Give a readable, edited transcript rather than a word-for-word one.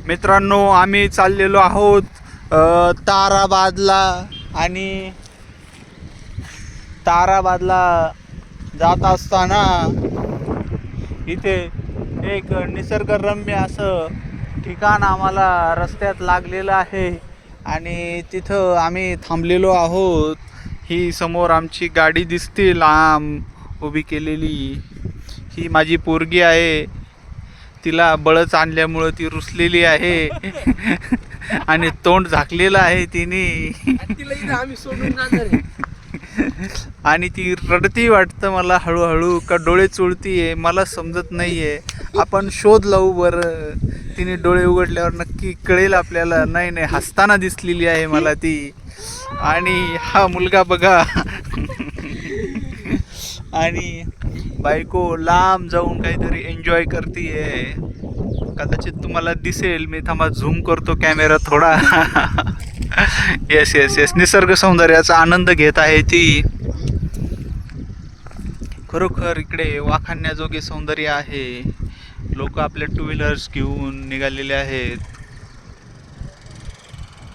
मित्रांनो, आम्ही चाललेलो आहोत ताराबादला आणि ताराबादला जात असताना इथे एक निसर्गरम्य असं ठिकाण आम्हाला रस्त्यात लागलेलं आहे आणि तिथं आम्ही थांबलेलो आहोत. ही समोर आमची गाडी दिसते लांब उभी केलेली, ही माझी पोरगी आहे. तिला बळच आणल्यामुळं ती रुसलेली आहे आणि तोंड झाकलेलं आहे तिने आम्ही सोडून जाणार आहे. आणि ती रडती वाटतं मला हळूहळू, का डोळे चुळतीये मला समजत नाहीये. आपण शोध लावू बरं, तिने डोळे उघडल्यावर नक्की कळेल आपल्याला. नाही नाही, हसताना दिसलेली आहे मला ती. आणि हा मुलगा बघा आणि बायको लांब जाऊन काहीतरी एन्जॉय करतीये. कदाचित तुम्हाला दिसेल, मी थांबा झूम करतो कॅमेरा थोडा. येस येस येस, निसर्ग सौंदर्याचा आनंद घेत आहे ती. खरोखर इकडे वाखाणण्याजोगे सौंदर्य आहे. लोक आपले टू व्हीलर्स घेऊन निघालेले आहेत.